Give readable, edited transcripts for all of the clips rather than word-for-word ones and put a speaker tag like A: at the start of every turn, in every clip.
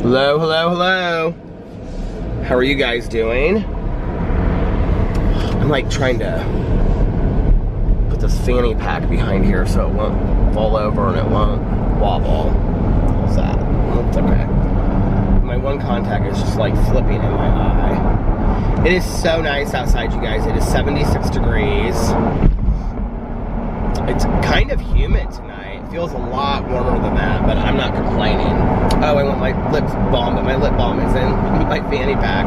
A: Hello, hello, hello. How are you guys doing? I'm like trying to put this fanny pack behind here so it won't fall over and it won't wobble. What's that? That's okay. My one contact is just like flipping in my eye. It is so nice outside, you guys. It is 76 degrees. It's kind of humid tonight. It feels a lot warmer than that, but I'm not complaining. Oh, I want my lip balm, but my lip balm is in my fanny pack.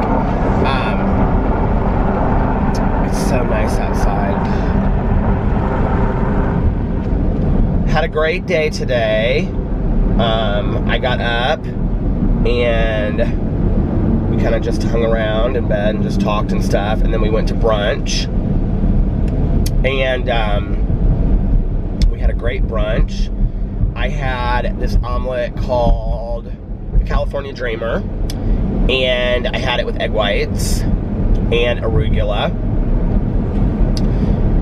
A: It's so nice outside. Had a great day today. I got up and we kind of just hung around in bed and just talked and stuff, and then we went to brunch. And we had a great brunch. I had this omelet called the California Dreamer, and I had it with egg whites and arugula,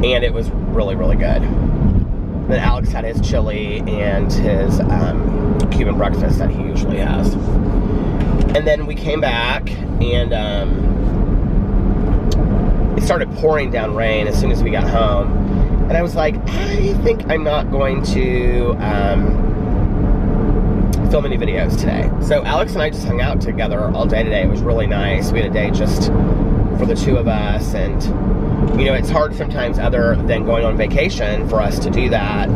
A: and it was really, really good. Then Alex had his chili and his Cuban breakfast that he usually has. And then we came back, and it started pouring down rain as soon as we got home. And I was like, I think I'm not going to film any videos today. So Alex and I just hung out together all day today. It was really nice. We had a day just for the two of us, and you know, it's hard sometimes other than going on vacation for us to do that.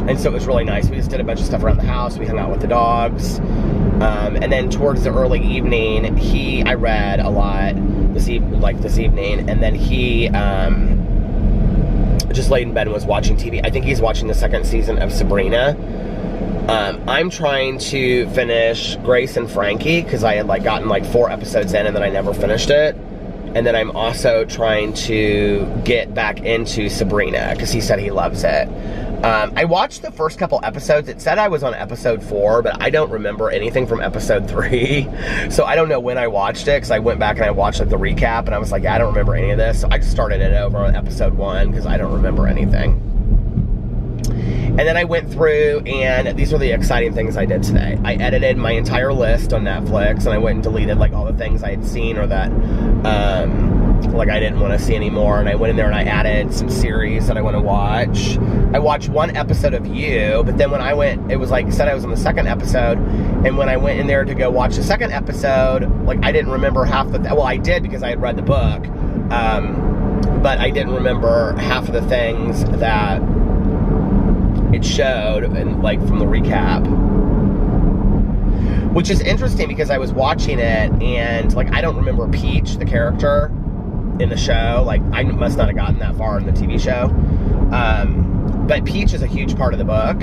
A: And so it was really nice. We just did a bunch of stuff around the house. We hung out with the dogs. And then towards the early evening, I read a lot this evening, and then he just laid in bed and was watching TV. I think he's watching the second season of Sabrina. I'm trying to finish Grace and Frankie because I had gotten 4 episodes in and then I never finished it. And then I'm also trying to get back into Sabrina because he said he loves it. I watched the first couple episodes. It said I was on episode 4, but I don't remember anything from episode 3. So I don't know when I watched it because I went back and I watched the recap and I was like, yeah, I don't remember any of this. So I just started it over on episode 1 because I don't remember anything. And then I went through, and these are the exciting things I did today. I edited my entire list on Netflix, and I went and deleted all the things I had seen or that I didn't want to see anymore. And I went in there and I added some series that I want to watch. I watched 1 episode of You, but then when I went, it was said I was on the 2nd episode, and when I went in there to go watch the 2nd episode, I didn't remember half the well, I did because I had read the book, but I didn't remember half of the things that it showed and from the recap, which is interesting because I was watching it and I don't remember Peach, the character in the show. I must not have gotten that far in the TV show, but Peach is a huge part of the book,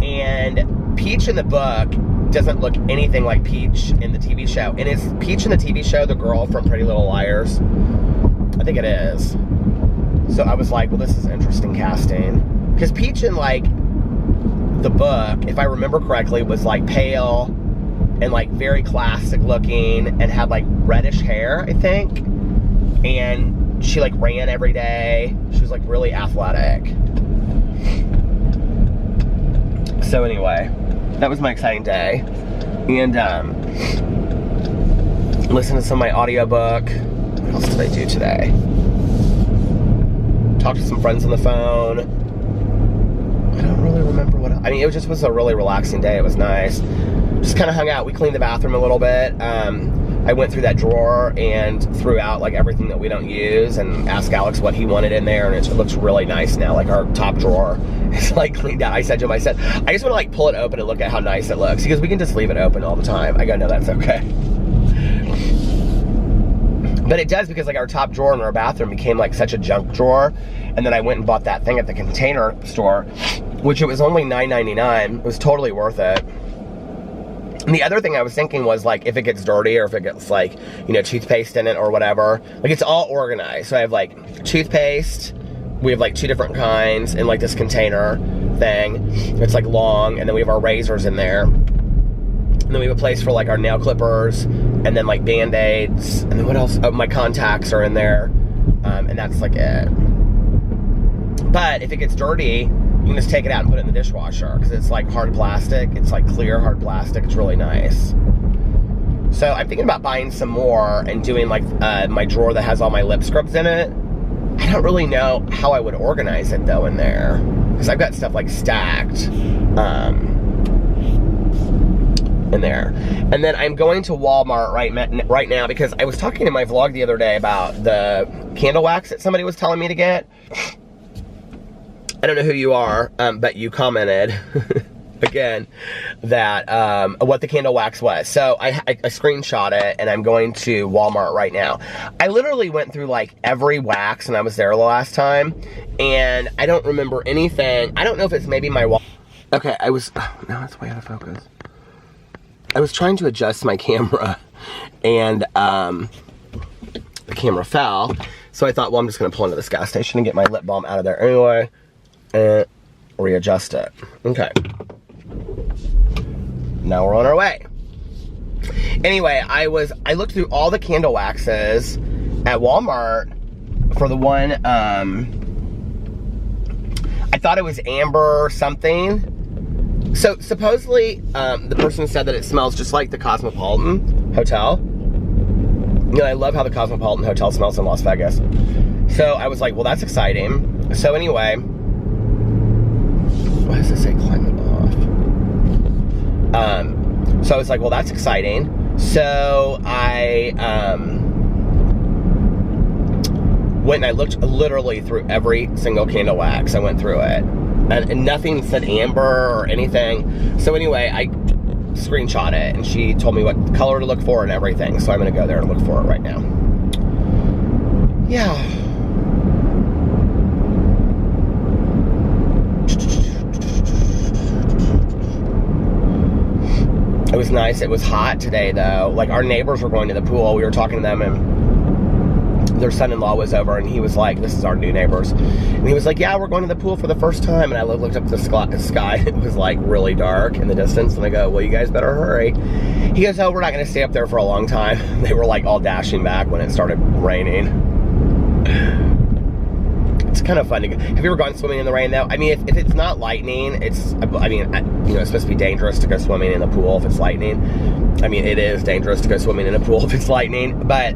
A: and Peach in the book doesn't look anything like Peach in the TV show. And is Peach in the TV show the girl from Pretty Little Liars? I think it is. So I was like, well, this is interesting casting. Because Peach in, the book, if I remember correctly, was, pale and, very classic looking and had, reddish hair, I think. And she, ran every day. She was, really athletic. So, anyway, that was my exciting day. And, listen to some of my audiobook. What else did I do today? Talked to some friends on the phone. I don't really remember what it just was a really relaxing day. It was nice. Just kind of hung out. We cleaned the bathroom a little bit. I went through that drawer and threw out everything that we don't use and asked Alex what he wanted in there, and it looks really nice now. Our top drawer is cleaned out. I said to him, I just want to pull it open and look at how nice it looks. He goes, we can just leave it open all the time. I go, no, that's okay. But it does, because our top drawer in our bathroom became such a junk drawer. And then I went and bought that thing at the Container store, which it was only $9.99. It was totally worth it. And the other thing I was thinking was if it gets dirty or if it gets toothpaste in it or whatever, it's all organized. So I have toothpaste. We have 2 different kinds in this container thing. It's long, and then we have our razors in there. And then we have a place for our nail clippers, and then Band-Aids, and then what else? Oh, my contacts are in there, and that's it. But if it gets dirty, you can just take it out and put it in the dishwasher because it's like hard plastic. It's like clear hard plastic. It's really nice. So I'm thinking about buying some more and doing like my drawer that has all my lip scrubs in it. I don't really know how I would organize it though in there because I've got stuff like stacked in there. And then I'm going to Walmart right now because I was talking in my vlog the other day about the candle wax that somebody was telling me to get. I don't know who you are, but you commented again that what the candle wax was. So I screenshot it and I'm going to Walmart right now. I literally went through like every wax and I was there the last time and I don't remember anything. I don't know if it's maybe my wall. Okay, now it's way out of focus. I was trying to adjust my camera and the camera fell. So I thought, well, I'm just gonna pull into this gas station and get my lip balm out of there anyway and readjust it. Okay. Now we're on our way. Anyway, I looked through all the candle waxes at Walmart for the one, I thought it was amber or something. So supposedly, the person said that it smells just like the Cosmopolitan Hotel. You know, I love how the Cosmopolitan Hotel smells in Las Vegas. So I was like, well, that's exciting. So anyway, why does it say climate off? So I was like, well, that's exciting. So I went and I looked literally through every single candle wax. I went through it. And nothing said amber or anything. So anyway, I screenshot it and she told me what color to look for and everything. So I'm gonna go there and look for it right now. Yeah. It was nice. It was hot today though. Like our neighbors were going to the pool. We were talking to them and their son-in-law was over and he was like, this is our new neighbors. And he was like, yeah, we're going to the pool for the first time. And I looked up at the sky and it was like really dark in the distance. And I go, well, you guys better hurry. He goes, oh, we're not going to stay up there for a long time. They were like all dashing back when it started raining. It's kind of fun to go. Have you ever gone swimming in the rain though? I mean, if it's not lightning, it's supposed to be dangerous to go swimming in the pool if it's lightning. I mean, it is dangerous to go swimming in a pool if it's lightning. But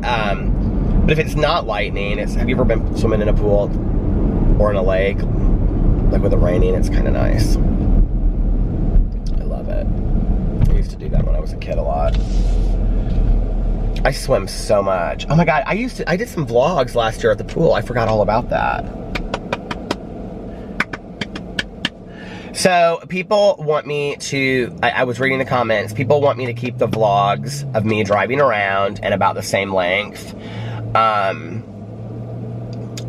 A: if it's not lightning, have you ever been swimming in a pool or in a lake, like with it raining? It's kind of nice. I love it. I used to do that when I was a kid a lot. I swim so much. Oh my God, I did some vlogs last year at the pool. I forgot all about that. So people want me to, I was reading the comments, people want me to keep the vlogs of me driving around and about the same length.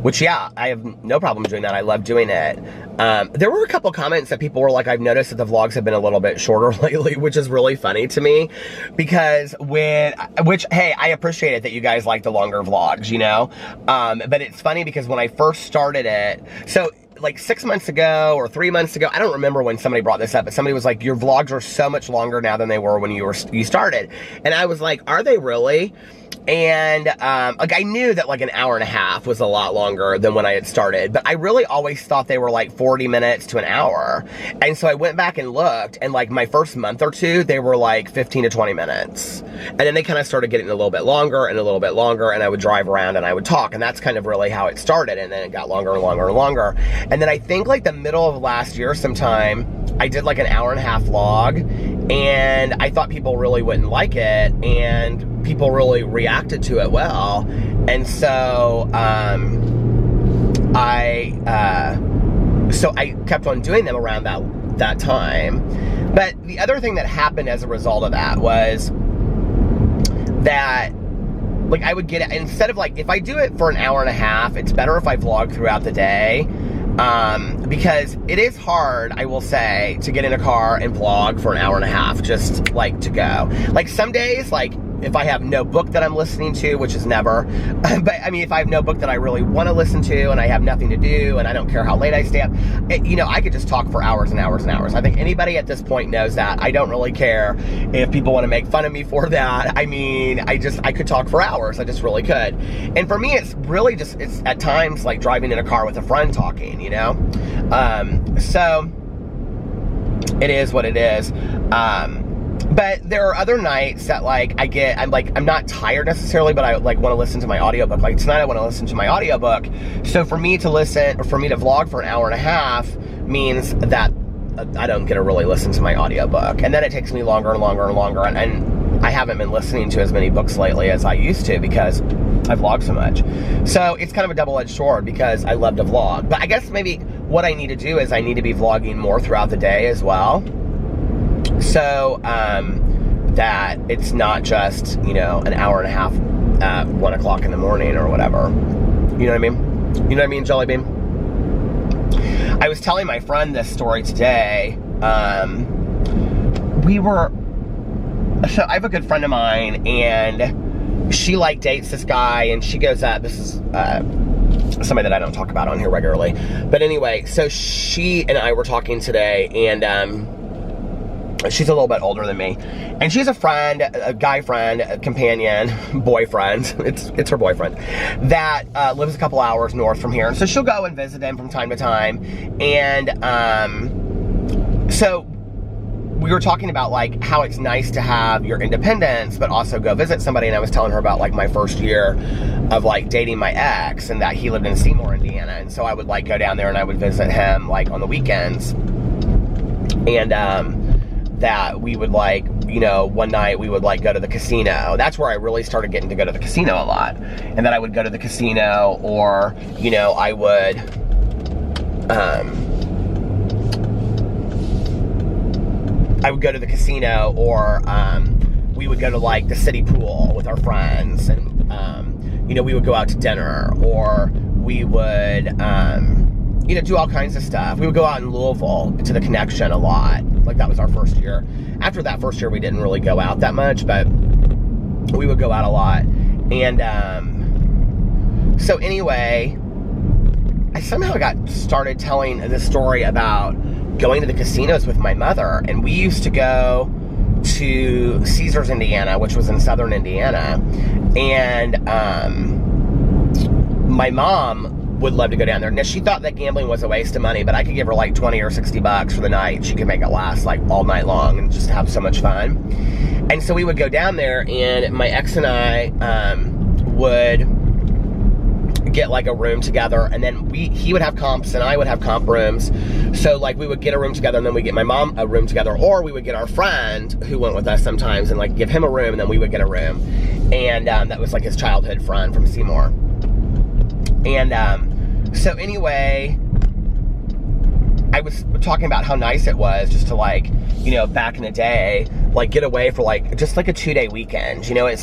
A: Which, yeah, I have no problem doing that. I love doing it. There were a couple comments that people were like, I've noticed that the vlogs have been a little bit shorter lately, which is really funny to me because hey, I appreciate it that you guys like the longer vlogs, you know? But it's funny because when I first started it, so like 6 months ago or 3 months ago, I don't remember when somebody brought this up, but somebody was like, your vlogs are so much longer now than they were when you started. And I was like, are they really? And like I knew that like an hour and a half was a lot longer than when I had started, but I really always thought they were like 40 minutes to an hour. And so I went back and looked, and like my first month or two, they were like 15 to 20 minutes. And then they kind of started getting a little bit longer and a little bit longer, and I would drive around and I would talk, and that's kind of really how it started. And then it got longer and longer and longer. And then I think like the middle of last year sometime, I did like an hour and a half vlog, and I thought people really wouldn't like it, and people really reacted to it well. And so I kept on doing them around that time. But the other thing that happened as a result of that was that like I would get, instead of like, if I do it for an hour and a half, it's better if I vlog throughout the day. Because it is hard, I will say, to get in a car and vlog for an hour and a half, just like to go. Like some days, like if I have no book that I'm listening to, which is never, but I mean, if I have no book that I really want to listen to and I have nothing to do and I don't care how late I stay up, I could just talk for hours and hours and hours. I think anybody at this point knows that. I don't really care if people want to make fun of me for that. I mean, I could talk for hours. I just really could. And for me, it's really just, it's at times like driving in a car with a friend talking, so it is what it is. But there are other nights that like I'm not tired necessarily, but I like want to listen to my audiobook. Like tonight I want to listen to my audiobook. So for me to vlog for an hour and a half means that I don't get to really listen to my audiobook. And then it takes me longer and longer and longer. And I haven't been listening to as many books lately as I used to because I vlog so much. So it's kind of a double-edged sword because I love to vlog. But I guess maybe what I need to do is I need to be vlogging more throughout the day as well. So that it's not just, an hour and a half at 1 o'clock in the morning or whatever. You know what I mean? You know what I mean, Jelly Bean? I was telling my friend this story today. So I have a good friend of mine, and she dates this guy, and she goes up. This is somebody that I don't talk about on here regularly. But anyway, so she and I were talking today, and she's a little bit older than me. And she's a friend, a guy friend, a companion, boyfriend. It's her boyfriend that lives a couple hours north from here. And so she'll go and visit him from time to time. And so we were talking about how it's nice to have your independence, but also go visit somebody. And I was telling her about my first year of dating my ex, and that he lived in Seymour, Indiana. And so I would go down there and I would visit him on the weekends. And that we would one night we would go to the casino. That's where I really started getting to go to the casino a lot. And then I would go to the casino, or I would go to the casino, or we would go to the city pool with our friends, and we would go out to dinner, or we would do all kinds of stuff. We would go out in Louisville to the Connection a lot. That was our first year. After that first year, we didn't really go out that much, but we would go out a lot. And so anyway, I somehow started telling this story about going to the casinos with my mother. And we used to go to Caesars, Indiana, which was in southern Indiana. And my mom would love to go down there. Now, she thought that gambling was a waste of money, but I could give her $20 or $60 for the night. She could make it last all night long and just have so much fun. And so we would go down there, and my ex and I would get a room together, and then he would have comps and I would have comp rooms. So we would get a room together, and then we'd get my mom a room together, or we would get our friend who went with us sometimes and give him a room, and then we would get a room. And that was his childhood friend from Seymour. And so anyway, I was talking about how nice it was just to back in the day, get away for just a 2-day weekend. It's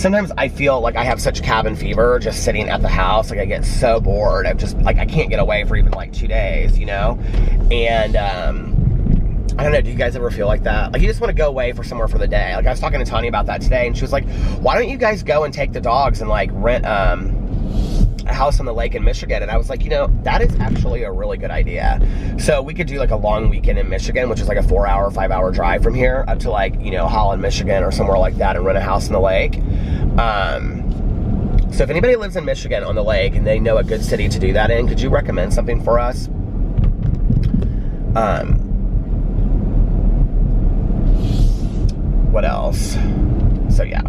A: sometimes I feel I have such cabin fever just sitting at the house. I get so bored. I'm just I can't get away for even 2 days, And I don't know, do you guys ever feel like that? You just want to go away for somewhere for the day. I was talking to Tanya about that today, and she was like, why don't you guys go and take the dogs and rent a house on the lake in Michigan? And I was like, that is actually a really good idea. So we could do a long weekend in Michigan, which is a 4-hour, 5-hour drive from here up to Holland, Michigan, or somewhere like that, and rent a house on the lake. So if anybody lives in Michigan on the lake and they know a good city to do that in, could you recommend something for us? What else? So yeah.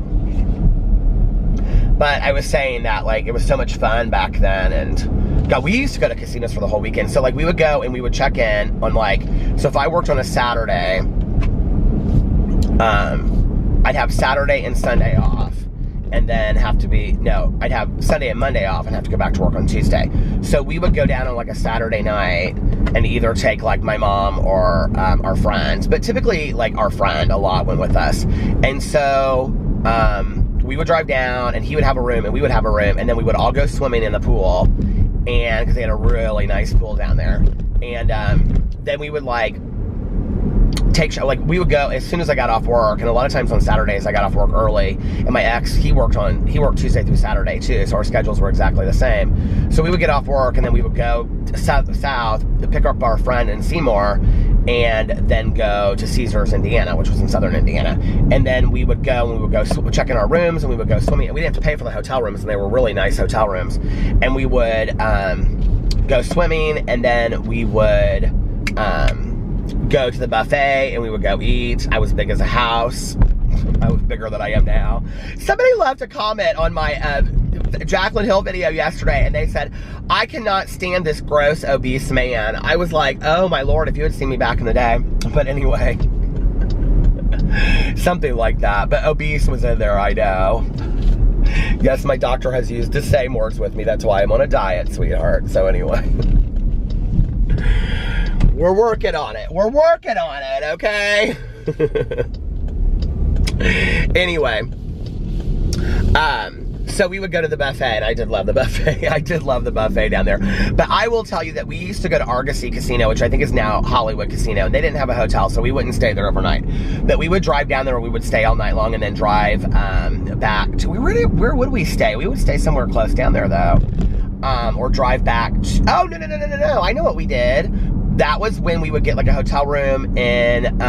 A: But I was saying that, it was so much fun back then, and God, we used to go to casinos for the whole weekend. So, we would go and we would check in on, so if I worked on a Saturday, I'd have Saturday and Sunday off, and then I'd have Sunday and Monday off and have to go back to work on Tuesday. So we would go down on, a Saturday night and either take, my mom or our friends. But typically, our friend a lot went with us. And so, we would drive down, and he would have a room, and we would have a room, and then we would all go swimming in the pool, and because they had a really nice pool down there. And then we would like, we would go as soon as I got off work, and a lot of times on Saturdays I got off work early, and my ex, he worked Tuesday through Saturday too, so our schedules were exactly the same. So we would get off work, and then we would go south to pick up our friend in Seymour, and then go to Caesars, Indiana, which was in southern Indiana. And then we would go check in our rooms, and we would go swimming, and we didn't have to pay for the hotel rooms, and they were really nice hotel rooms. And we would go swimming, and then we would go to the buffet, and we would go eat. I was big as a house. I was bigger than I am now. Somebody left a comment on my Jaclyn Hill video yesterday, and they said, I cannot stand this gross obese man. I was like, oh my Lord, if you had seen me back in the day. But anyway, something like that. But obese was in there, I know. Yes, my doctor has used the same words with me. That's why I'm on a diet, sweetheart. So anyway, we're working on it. We're working on it, okay? Anyway, so we would go to the buffet, and I did love the buffet. I did love the buffet down there. But I will tell you that we used to go to Argosy Casino, which I think is now Hollywood Casino, and they didn't have a hotel, so we wouldn't stay there overnight. But we would drive down there, and we would stay all night long, and then drive back to, where would we stay? We would stay somewhere close down there, though. Or drive back. Oh, no. I know what we did. That was when we would get like a hotel room in,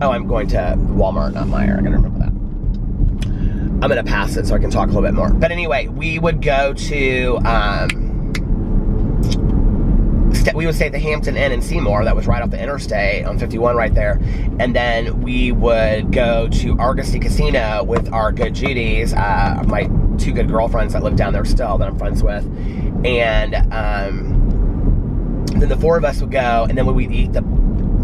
A: I'm going to Walmart, not Meijer. I gotta remember that. I'm gonna pass it so I can talk a little bit more. But anyway, we would go to, we would stay at the Hampton Inn in Seymour. That was right off the interstate on 51 right there. And then we would go to Argosy Casino with our good Judies, my two good girlfriends that live down there still that I'm friends with. And then the four of us would go, and then we would eat the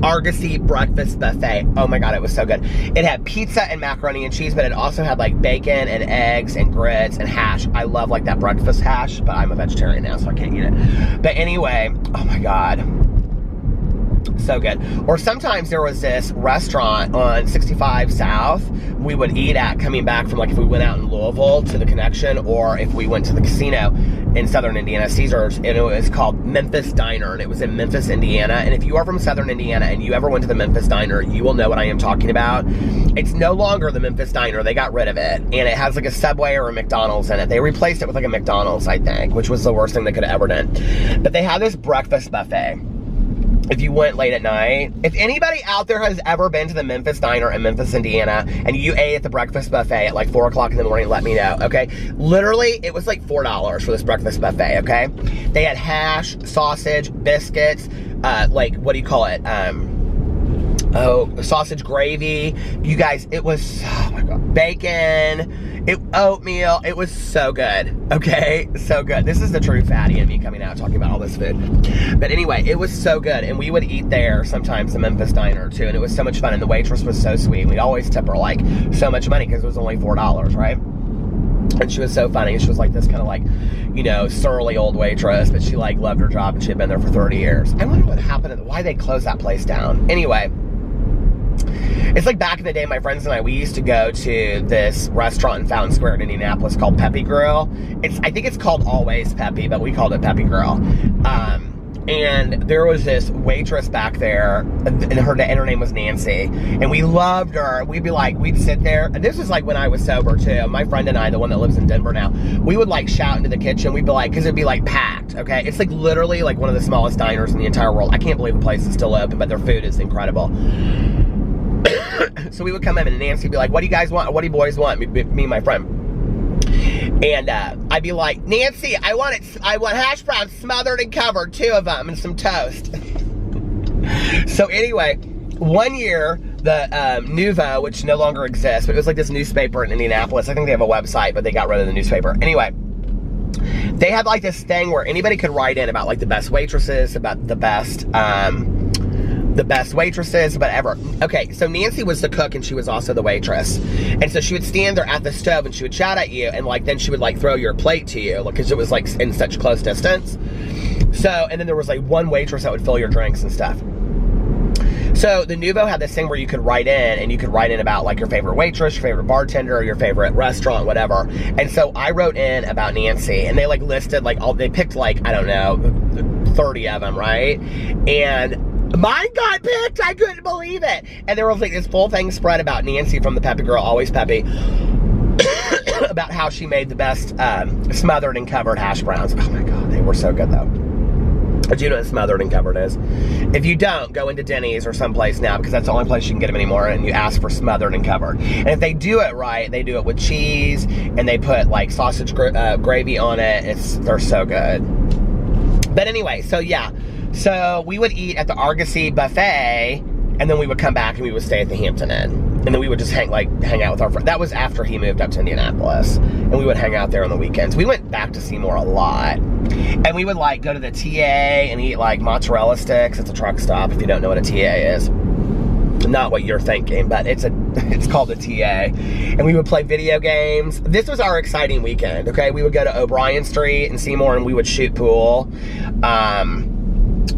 A: Argosy breakfast buffet. Oh my God, it was so good. It had pizza and macaroni and cheese, but it also had like bacon and eggs and grits and hash. I love like that breakfast hash, but I'm a vegetarian now, so I can't eat it. But anyway, oh my God. So good. Or sometimes there was this restaurant on 65 South we would eat at coming back from, like, if we went out in Louisville to the Connection, or if we went to the casino in southern Indiana, Caesars, and it was called Memphis Diner, and it was in Memphis, Indiana. And if you are from southern Indiana and you ever went to the Memphis Diner, you will know what I am talking about. It's no longer the Memphis Diner. They got rid of it, and it has like a Subway or a McDonald's in it. They replaced it with like a McDonald's, I think, which was the worst thing they could have ever done. But they had this breakfast buffet. If you went late at night, if anybody out there has ever been to the Memphis Diner in Memphis, Indiana, and you ate at the breakfast buffet at like 4 o'clock in the morning, let me know, okay? Literally, it was like $4 for this breakfast buffet, okay? They had hash, sausage, biscuits, like, what do you call it? Sausage gravy. You guys, it was, oh my God, bacon, oatmeal. It was so good, okay? So good. This is the true fatty in me coming out talking about all this food. But anyway, it was so good, and we would eat there sometimes, the Memphis Diner too, and it was so much fun, and the waitress was so sweet. We'd always tip her like so much money because it was only $4, right? And she was so funny. She was like this kind of like, you know, surly old waitress, but she like loved her job, and she had been there for 30 years. I wonder what happened, why they closed that place down. Anyway, it's like back in the day, my friends and I, we used to go to this restaurant in Fountain Square in Indianapolis called Peppy Grill. I think it's called Always Peppy, but we called it Peppy Grill. And there was this waitress back there, and her name was Nancy, and we loved her. We'd sit there, and this was like when I was sober too. My friend and I, the one that lives in Denver now, we would like shout into the kitchen. We'd be like, because it'd be like packed, okay? It's like literally like one of the smallest diners in the entire world. I can't believe the place is still open, but their food is incredible. So we would come in, and Nancy would be like, what do you guys want? What do you boys want? Me and my friend. And I'd be like, Nancy, I want hash browns smothered and covered, 2 of them, and some toast. So anyway, one year, the Nouveau, which no longer exists, but it was like this newspaper in Indianapolis. I think they have a website, but they got rid of the newspaper. Anyway, they had like this thing where anybody could write in about like the best waitresses, about the best waitresses, whatever. Okay, so Nancy was the cook, and she was also the waitress. And so she would stand there at the stove, and she would shout at you, and like then she would like throw your plate to you, because it was like in such close distance. So, and then there was like one waitress that would fill your drinks and stuff. So the Nouveau had this thing where you could write in, and you could write in about like your favorite waitress, your favorite bartender, your favorite restaurant, whatever. And so I wrote in about Nancy, and they like listed like they picked like, I don't know, 30 of them, right? And Mine got picked. I couldn't believe it. And there was like this full thing spread about Nancy from the Peppy Girl, Always Peppy, about how she made the best smothered and covered hash browns. Oh my God, they were so good though. Do you know what smothered and covered is? If you don't, go into Denny's or someplace now, because that's the only place you can get them anymore, and you ask for smothered and covered. And if they do it right, they do it with cheese, and they put like sausage gravy on it. They're so good. But anyway, so yeah. So we would eat at the Argosy buffet, and then we would come back and we would stay at the Hampton Inn. And then we would just hang out with our friends. That was after he moved up to Indianapolis. And we would hang out there on the weekends. We went back to Seymour a lot. And we would like go to the TA and eat like mozzarella sticks. It's a truck stop if you don't know what a TA is. Not what you're thinking, but it's called a TA. And we would play video games. This was our exciting weekend, okay? We would go to O'Brien Street in Seymour and we would shoot pool.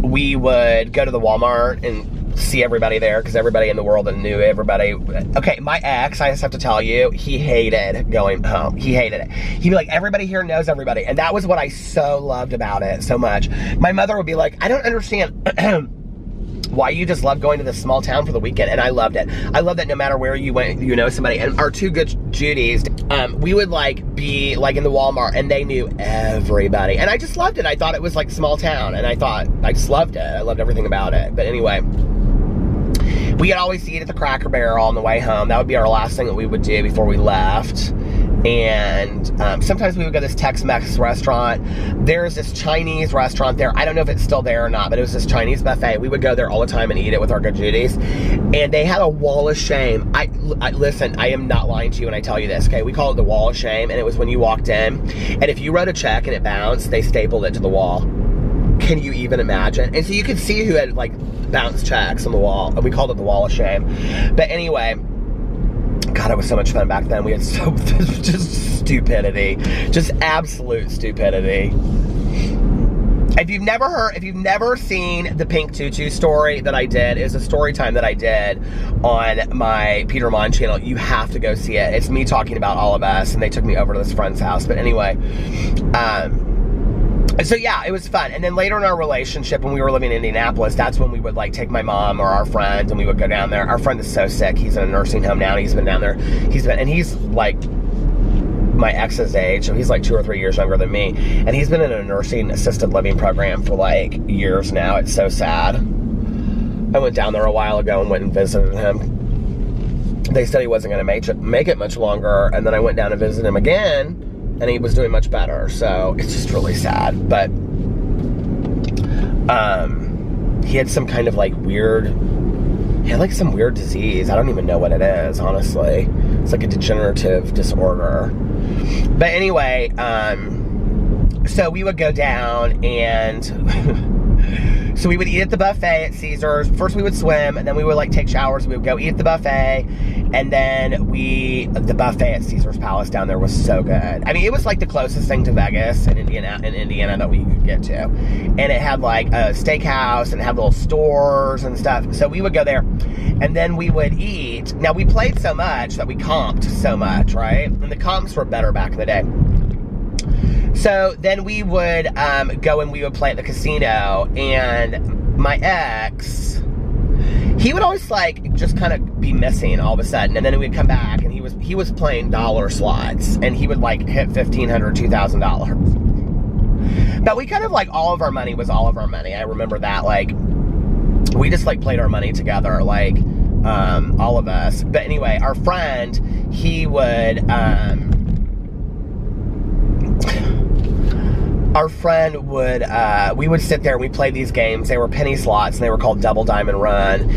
A: We would go to the Walmart and see everybody there, because everybody in the world knew everybody. Okay, my ex, I just have to tell you, he hated going home. He hated it. He'd be like, everybody here knows everybody. And that was what I so loved about it so much. My mother would be like, I don't understand why you just love going to this small town for the weekend. And I loved it. I loved that no matter where you went, you know somebody. And our two good Judys, we would like be like in the Walmart and they knew everybody. And I just loved it. I thought it was like small town, and I just loved it. I loved everything about it. But anyway, we would always eat at the Cracker Barrel on the way home. That would be our last thing that we would do before we left. And sometimes we would go to this Tex-Mex restaurant. There's this Chinese restaurant there. I don't know if it's still there or not, but it was this Chinese buffet. We would go there all the time and eat it with our good Judys. And they had a wall of shame. Listen, I am not lying to you when I tell you this, okay? We call it the wall of shame, and it was when you walked in. And if you wrote a check and it bounced, they stapled it to the wall. Can you even imagine? And so you could see who had like bounced checks on the wall. And we called it the wall of shame. But anyway, God, it was so much fun back then. We had just stupidity. Just absolute stupidity. If you've never seen the Pink Tutu story that I did, it's a story time that I did on my Peter Monn channel. You have to go see it. It's me talking about all of us, and they took me over to this friend's house. But anyway, so yeah, it was fun. And then later in our relationship, when we were living in Indianapolis, that's when we would like take my mom or our friend and we would go down there. Our friend is so sick. He's in a nursing home now, and he's been down there. And he's like my ex's age, so he's like 2 or 3 years younger than me. And he's been in a nursing assisted living program for like years now. It's so sad. I went down there a while ago and went and visited him. They said he wasn't going to make it much longer. And then I went down and visited him again, and he was doing much better. So it's just really sad. But he had some kind of like some weird disease. I don't even know what it is, honestly. It's like a degenerative disorder. But anyway, so we would go down and so we would eat at the buffet at Caesars. First we would swim, and then we would like take showers. We would go eat at the buffet, and then the buffet at Caesars Palace down there was so good. I mean, it was like the closest thing to Vegas in Indiana that we could get to. And it had like a steakhouse, and it had little stores and stuff. So we would go there, and then we would eat. Now we played so much that we comped so much, right? And the comps were better back in the day. So then we would go and we would play at the casino, and my ex, he would always like just kind of be missing all of a sudden, and then we'd come back and he was playing dollar slots, and he would like hit $1,500, $2,000. But we kind of like all of our money was all of our money. I remember that, like we just like played our money together, like all of us. But anyway, our friend, he would we would sit there and we played these games. They were penny slots, and they were called Double Diamond Run.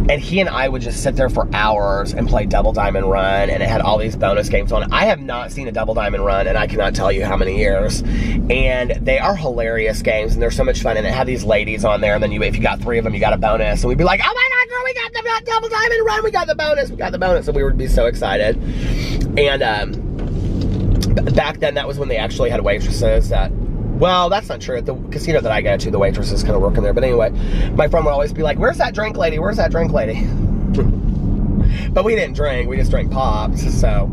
A: And he and I would just sit there for hours and play Double Diamond Run, and it had all these bonus games on it. I have not seen a Double Diamond Run, and I cannot tell you how many years. And they are hilarious games, and they're so much fun. And it had these ladies on there, and then if you got 3 of them, you got a bonus. And we'd be like, oh my God, girl, we got the Double Diamond Run, we got the bonus. And we would be so excited. And back then, that was when they actually had waitresses that, well, that's not true. At the casino that I go to, the waitresses kind of work in there. But anyway, my friend would always be like, where's that drink lady? Where's that drink lady? But we didn't drink. We just drank pops, so.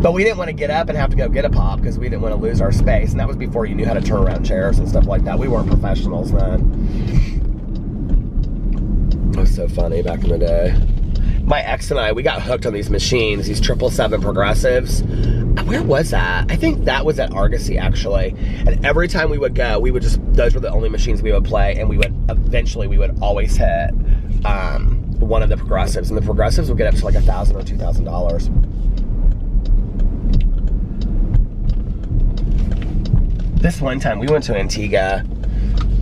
A: But we didn't want to get up and have to go get a pop because we didn't want to lose our space. And that was before you knew how to turn around chairs and stuff like that. We weren't professionals then. was so funny back in the day. My ex and I, we got hooked on these machines, these 777 progressives. Where was that? I think that was at Argosy, actually. And every time we would go, we would just, those were the only machines we would play, and we would always hit one of the progressives, and the progressives would get up to like $1,000 or $2,000. This one time, we went to Antigua.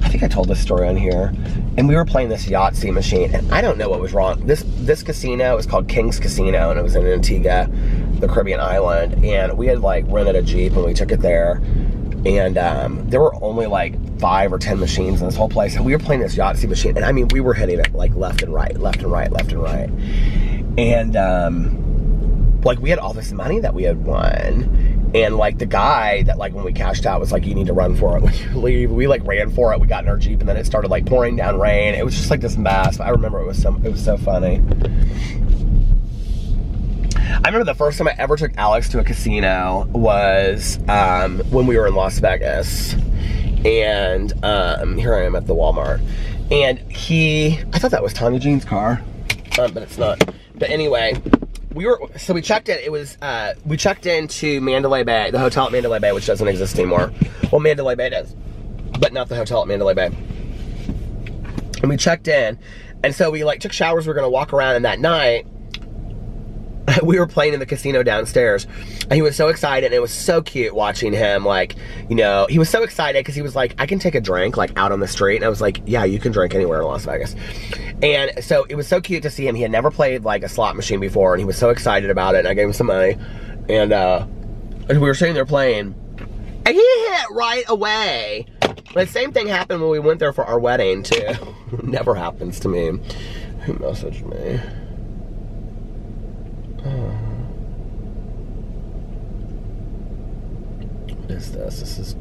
A: I think I told this story on here. And we were playing this Yahtzee machine, and I don't know what was wrong. This casino is called King's Casino, and it was in Antigua, the Caribbean island. And we had like rented a Jeep, and we took it there. And there were only like 5 or 10 machines in this whole place. And we were playing this Yahtzee machine, and I mean, we were hitting it like left and right, left and right, left and right. And like we had all this money that we had won. And like the guy that like when we cashed out was like, you need to run for it when you leave. We like ran for it. We got in our Jeep, and then it started like pouring down rain. It was just like this mess. I remember it was so funny. I remember the first time I ever took Alex to a casino was when we were in Las Vegas. And here I am at the Walmart. And I thought that was Tanya Jean's car, but it's not. But anyway, we checked in. It was we checked into Mandalay Bay, the hotel at Mandalay Bay, which doesn't exist anymore. Well, Mandalay Bay does, but not the hotel at Mandalay Bay. And we checked in, and so we like took showers. We were gonna walk around, and that night we were playing in the casino downstairs, and he was so excited, and it was so cute watching him, like, you know, he was so excited because he was like, I can take a drink like out on the street, and I was like, yeah, you can drink anywhere in Las Vegas. And so it was so cute to see him. He had never played like a slot machine before, and he was so excited about it, and I gave him some money, and we were sitting there playing, and he hit right away. The same thing happened when we went there for our wedding too. Never happens to me. Who messaged me? What is this? This is...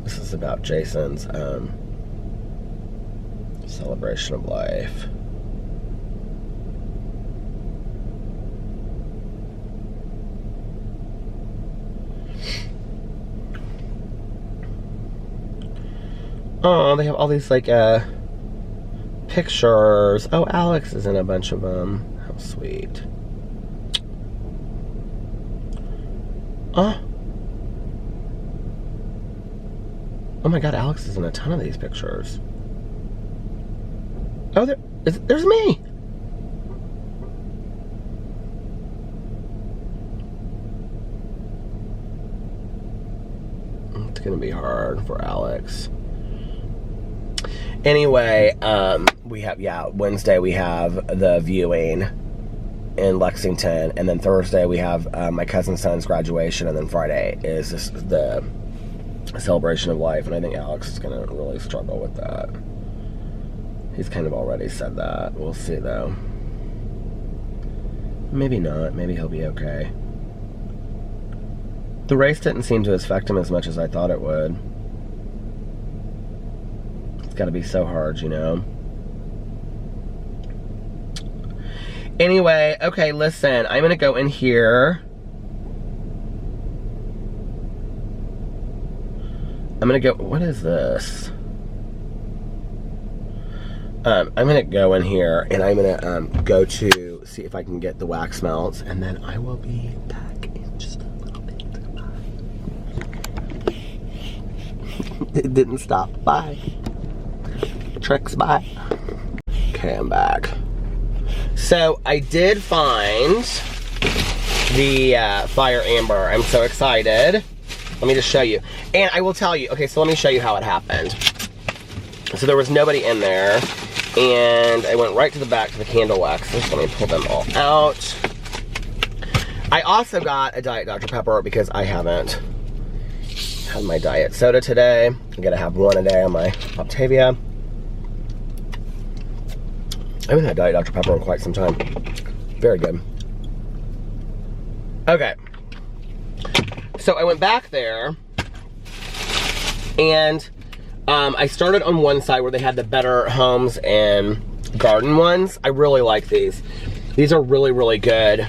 A: This is about Jason's celebration of life. Oh, they have all these like pictures. Oh, Alex is in a bunch of them. How sweet. Oh my God, Alex is in a ton of these pictures. Oh, there's me. It's gonna be hard for Alex. Anyway, we have, Wednesday we have the viewing in Lexington, and then Thursday we have my cousin's son's graduation, and then Friday is the celebration of life, and I think Alex is going to really struggle with that. He's kind of already said that. We'll see, though. Maybe not. Maybe he'll be okay. The race didn't seem to affect him as much as I thought it would. It's got to be so hard, you know? Anyway, okay, listen. I'm going to go in here. I'm going to go... What is this? I'm going to go in here, and I'm going to go to see if I can get the wax melts, and then I will be back in just a little bit. Bye. It didn't stop. Bye. Tricks, bye. Okay, I'm back. So, I did find the Fire Amber. I'm so excited. Let me just show you. And I will tell you, okay, so let me show you how it happened. So there was nobody in there, and I went right to the back to the candle waxes. Let me pull them all out. I also got a Diet Dr. Pepper because I haven't had my diet soda today. I'm gonna have one a day on my Optavia. I haven't had Diet Dr. Pepper in quite some time. Very good. Okay. So I went back there, and I started on one side where they had the Better Homes and Garden ones. I really like these. These are really, really good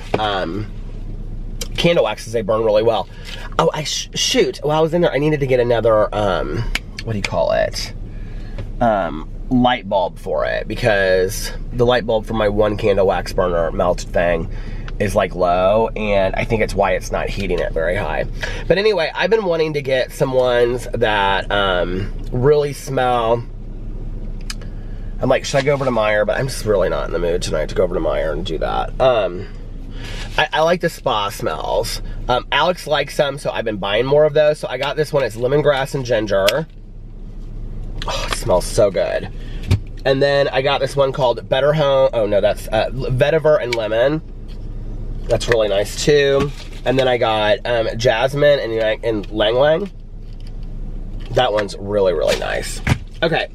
A: candle waxes, they burn really well. Oh, shoot. While I was in there, I needed to get another, what do you call it? Light bulb for it, because the light bulb for my one candle wax burner melted thing is like low, and I think it's why it's not heating it very high. But anyway, I've been wanting to get some ones that really smell. I'm like, should I go over to Meijer? But I'm just really not in the mood tonight to go over to Meijer and do that. I like the spa smells. Alex likes some, so I've been buying more of those. So I got this one. It's lemongrass and ginger. Oh, it smells so good. And then I got this one called Better Home. Oh no, that's vetiver and lemon. That's really nice too. And then I got jasmine and lang lang. That one's really, really nice. Okay.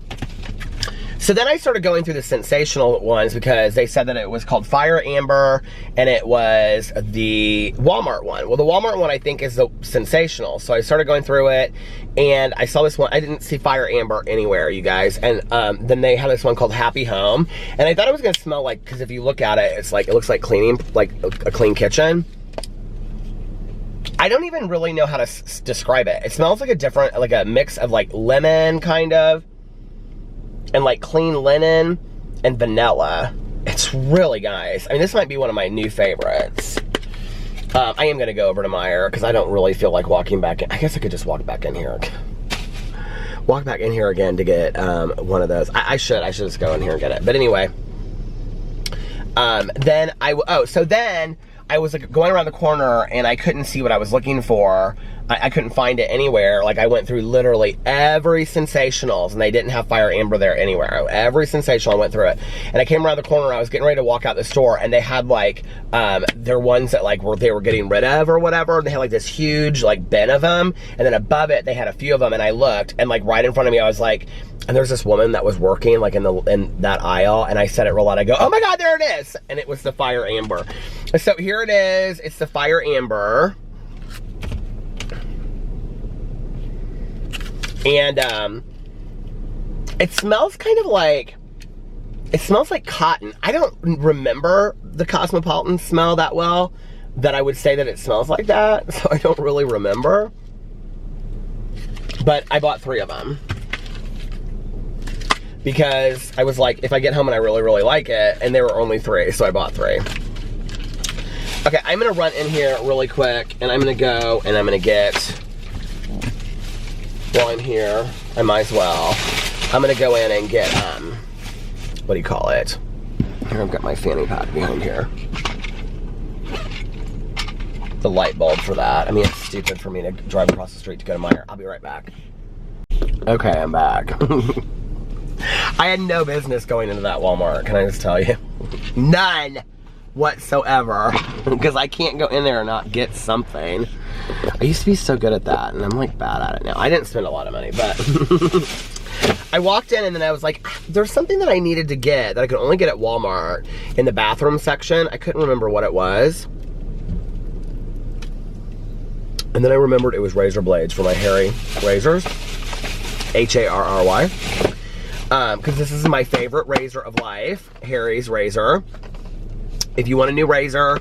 A: So then I started going through the sensational ones because they said that it was called Fire Amber and it was the Walmart one. Well, the Walmart one I think is the sensational. So I started going through it and I saw this one. I didn't see Fire Amber anywhere, you guys. And then they had this one called Happy Home. And I thought it was going to smell like, because if you look at it, it's like, it looks like cleaning, like a clean kitchen. I don't even really know how to describe it. It smells like a different, like a mix of like lemon kind of, and like clean linen and vanilla. It's really nice. I mean, this might be one of my new favorites. I am gonna go over to Meijer because I don't really feel like walking back in. I guess I could just walk back in here. Walk back in here again to get one of those. I should just go in here and get it. But anyway, then I was like going around the corner and I couldn't see what I was looking for. I couldn't find it anywhere. Like I went through literally every Sensationals and they didn't have Fire Amber there anywhere. Every Sensational, I went through it. And I came around the corner and I was getting ready to walk out the store and they had like, their ones that like they were getting rid of or whatever. They had like this huge like bin of them. And then above it, they had a few of them and I looked and like right in front of me, I was like, and there's this woman that was working like in that aisle and I said it real loud. I go, oh my God, there it is. And it was the Fire Amber. So here it is. It's the Fire Amber. And it smells kind of like, it smells like cotton. I don't remember the Cosmopolitan smell that well, that I would say that it smells like that. So I don't really remember. But I bought 3 of them. Because I was like, if I get home and I really, really like it, and there were only 3, so I bought 3. Okay, I'm gonna run in here really quick, and I'm gonna go, and I'm gonna get, while I'm here, I might as well, I'm gonna go in and get, what do you call it? Here, I've got my fanny pack behind here. The light bulb for that. I mean, it's stupid for me to drive across the street to go to Meijer. I'll be right back. Okay, I'm back. I had no business going into that Walmart, can I just tell you? None whatsoever. Because I can't go in there and not get something. I used to be so good at that, and I'm like bad at it now. I didn't spend a lot of money, but I walked in and then I was like, there's something that I needed to get that I could only get at Walmart in the bathroom section. I couldn't remember what it was. And then I remembered it was razor blades for my hairy razors. Harry. Because this is my favorite razor of life, Harry's razor. If you want a new razor,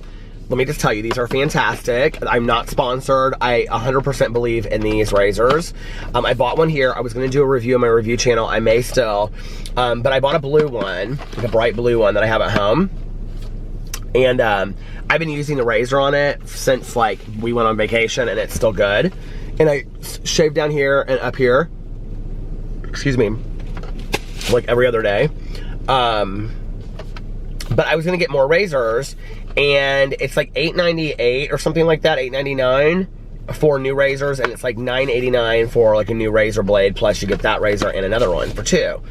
A: let me just tell you, these are fantastic. I'm not sponsored. I 100% believe in these razors. I bought one here. I was going to do a review on my review channel. I may still. But I bought a blue one, like a bright blue one that I have at home. And I've been using the razor on it since like we went on vacation, and it's still good. And I shave down here and up here. Excuse me. Like every other day. But I was gonna get more razors, and it's like $8.98 or something like that, $8.99 for new razors, and it's like $9.89 for like a new razor blade, plus you get that razor and another one for 2.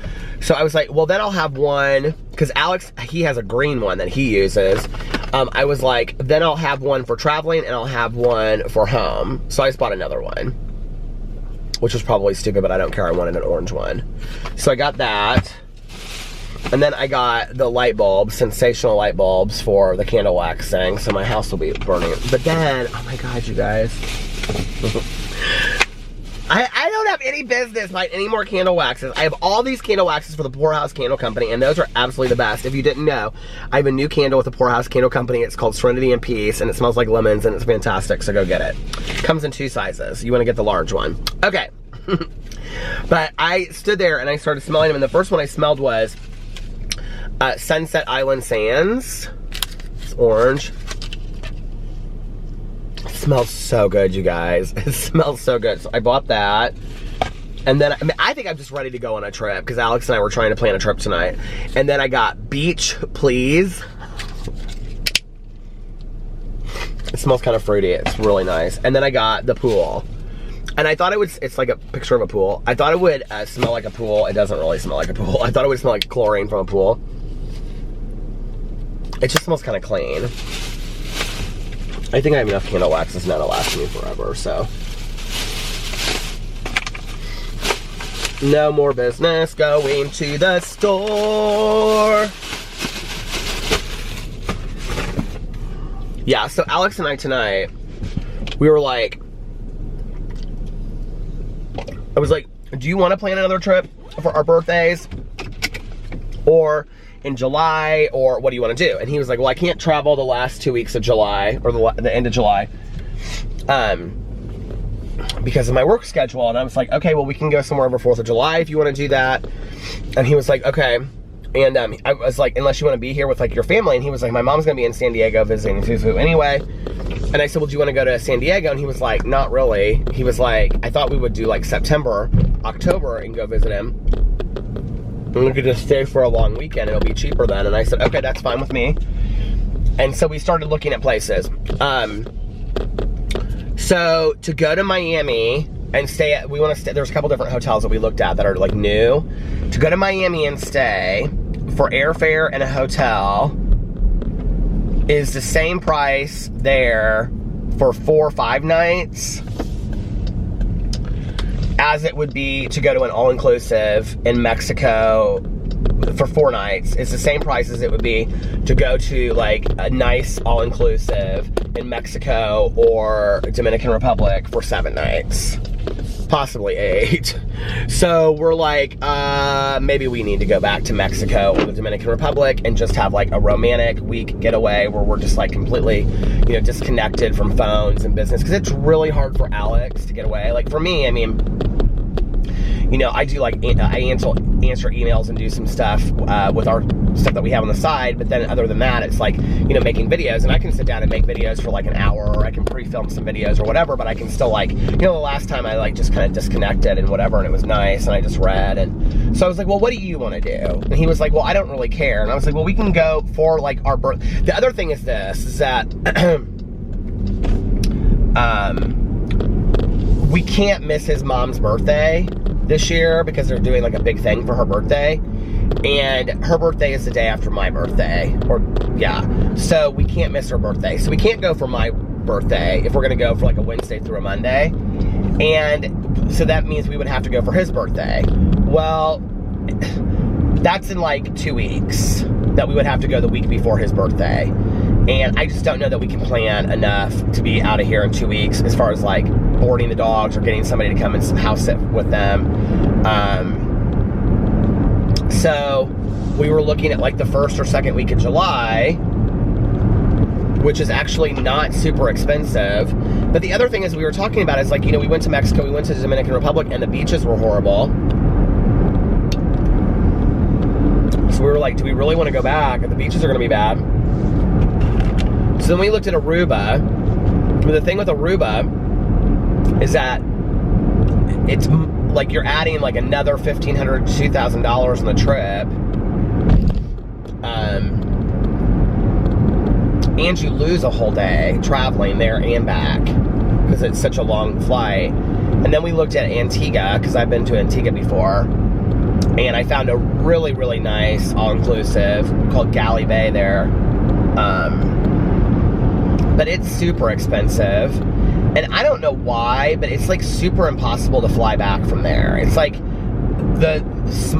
A: So I was like, well then I'll have one, because Alex, he has a green one that he uses. I was like, then I'll have one for traveling and I'll have one for home. So I just bought another one, which was probably stupid, but I don't care. I wanted an orange one. So I got that. And then I got the light bulbs, sensational light bulbs for the candle wax thing, so my house will be burning. But then, oh my God, you guys. I don't have any business buying any more candle waxes. I have all these candle waxes for the Poorhouse Candle Company, and those are absolutely the best. If you didn't know, I have a new candle with the Poorhouse Candle Company. It's called Serenity and Peace, and it smells like lemons, and it's fantastic, so go get it. Comes in 2 sizes. You want to get the large one. Okay. But I stood there, and I started smelling them, and the first one I smelled was Sunset Island Sands. It's orange. It smells so good, you guys. It smells so good. So I bought that. And then, I think I'm just ready to go on a trip because Alex and I were trying to plan a trip tonight. And then I got Beach Please. It smells kind of fruity. It's really nice. And then I got the Pool. And I thought it would, it's like a picture of a pool. I thought it would smell like a pool. It doesn't really smell like a pool. I thought it would smell like chlorine from a pool. It just smells kind of clean. I think I have enough candle waxes now to last me forever, so. No more business going to the store. Yeah, so Alex and I tonight, we were like, I was like, do you want to plan another trip for our birthdays? Or in July, or what do you want to do? And he was like, well, I can't travel the last 2 weeks of July, or the end of July, because of my work schedule. And I was like, okay, well, we can go somewhere over 4th of July if you want to do that. And he was like, okay. And I was like, unless you want to be here with like your family. And he was like, my mom's going to be in San Diego visiting Fufu anyway. And I said, well, do you want to go to San Diego? And he was like, not really. He was like, I thought we would do like September, October and go visit him. And we could just stay for a long weekend. It'll be cheaper then. And I said, okay, that's fine with me. And so we started looking at places. So to go to Miami and stay at, we want to stay, there's a couple different hotels that we looked at that are like new. To go to Miami and stay for airfare and a hotel is the same price there for 4 or 5 nights as it would be to go to an all-inclusive in Mexico for 4 nights. It's the same price as it would be to go to like a nice all-inclusive in Mexico or Dominican Republic for 7 nights. Possibly 8. So we're like, maybe we need to go back to Mexico or the Dominican Republic and just have like a romantic week getaway where we're just like completely, you know, disconnected from phones and business. Because it's really hard for Alex to get away. Like for me, I mean, you know, I do like, I answer emails and do some stuff with our stuff that we have on the side, but then other than that, it's like, you know, making videos, and I can sit down and make videos for like an hour, or I can pre-film some videos or whatever, but I can still like, you know, the last time I like just kind of disconnected and whatever, and it was nice, and I just read, and so I was like, well, what do you want to do? And he was like, well, I don't really care, and I was like, well, we can go for like our birth. The other thing is this, is that, we can't miss his mom's birthday this year because they're doing like a big thing for her birthday, and her birthday is the day after my birthday, or yeah, so we can't miss her birthday, so we can't go for my birthday if we're gonna go for like a Wednesday through a Monday, and so that means we would have to go for his birthday. Well, that's in like 2 weeks that we would have to go the week before his birthday, and I just don't know that we can plan enough to be out of here in 2 weeks as far as like boarding the dogs or getting somebody to come and house sit with them. So we were looking at like the 1st or 2nd week of July, which is actually not super expensive. But the other thing is we were talking about is like, you know, we went to Mexico, we went to the Dominican Republic, and the beaches were horrible. So we were like, do we really want to go back? And the beaches are going to be bad. So then we looked at Aruba. But the thing with Aruba is that it's like you're adding like another $1,500 to $2,000 on the trip, and you lose a whole day traveling there and back because it's such a long flight. And then we looked at Antigua, because I've been to Antigua before, and I found a really, really nice all-inclusive called Galley Bay there, but it's super expensive. And I don't know why, but it's like super impossible to fly back from there. It's like the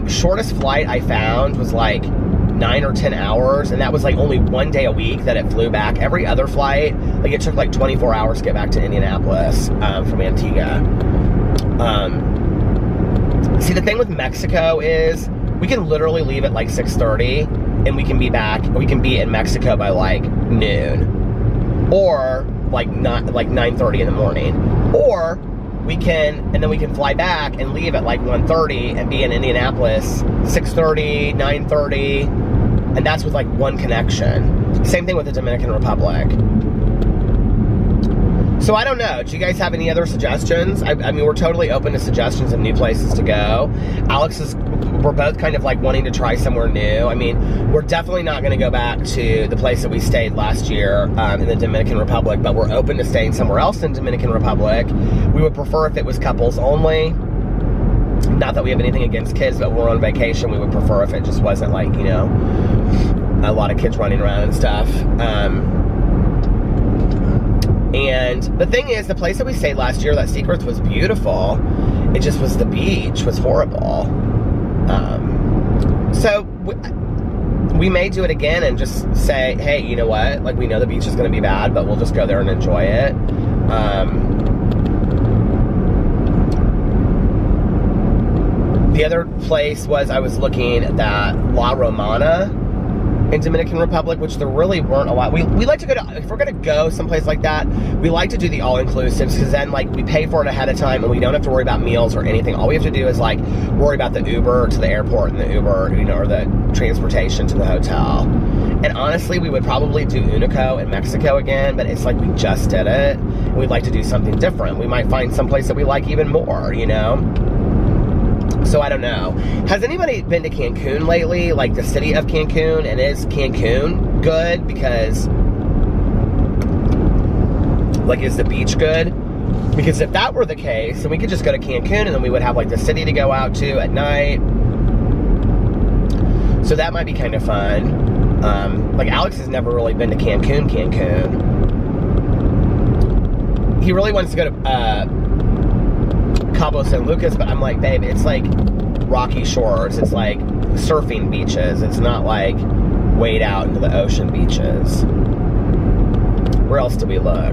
A: shortest flight I found was like 9 or 10 hours, and that was like only 1 day a week that it flew back. Every other flight, like it took like 24 hours to get back to Indianapolis from Antigua. See, the thing with Mexico is we can literally leave at like 6:30 and we can be in Mexico by like noon, or like 9:30 in the morning, or we can fly back and leave at like 1:30 and be in Indianapolis 6:30, 9:30, and that's with like one connection. Same thing with the Dominican Republic. So I don't know. Do you guys have any other suggestions? I mean, we're totally open to suggestions of new places to go. We're both kind of like wanting to try somewhere new. I mean, we're definitely not going to go back to the place that we stayed last year in the Dominican Republic, but we're open to staying somewhere else in Dominican Republic. We would prefer if it was couples only. Not that we have anything against kids, but we're on vacation. We would prefer if it just wasn't like, you know, a lot of kids running around and stuff. And the thing is, the place that we stayed last year, that Secrets, was beautiful. It just was, the beach was horrible. So we may do it again and just say, hey, you know what? Like, we know the beach is going to be bad, but we'll just go there and enjoy it. The other place was, I was looking at that La Romana in Dominican Republic, which there really weren't a lot. We like to go to, if we're going to go someplace like that, we like to do the all-inclusives, because then like we pay for it ahead of time and we don't have to worry about meals or anything. All we have to do is like worry about the Uber to the airport and the Uber, you know, or the transportation to the hotel. And honestly, we would probably do Unico in Mexico again, but it's like we just did it. And we'd like to do something different. We might find someplace that we like even more, you know? So I don't know. Has anybody been to Cancun lately? Like the city of Cancun? And is Cancun good? Because, like, is the beach good? Because if that were the case, then we could just go to Cancun and then we would have like the city to go out to at night. So that might be kind of fun. Like Alex has never really been to Cancun. He really wants to go to Cabo San Lucas, but I'm like, babe, it's like rocky shores. It's like surfing beaches. It's not like wade out into the ocean beaches. Where else do we look?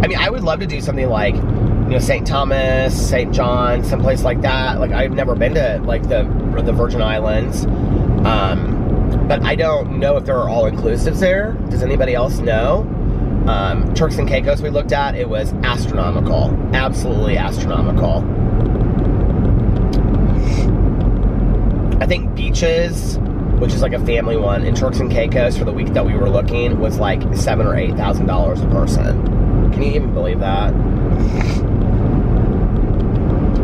A: I mean, I would love to do something like, you know, St. Thomas, St. John, someplace like that. Like, I've never been to like the Virgin Islands, but I don't know if there are all-inclusives there. Does anybody else know? Turks and Caicos we looked at, it was astronomical. Absolutely astronomical. I think Beaches, which is like a family one, in Turks and Caicos for the week that we were looking, was like $7,000 or $8,000 a person. Can you even believe that?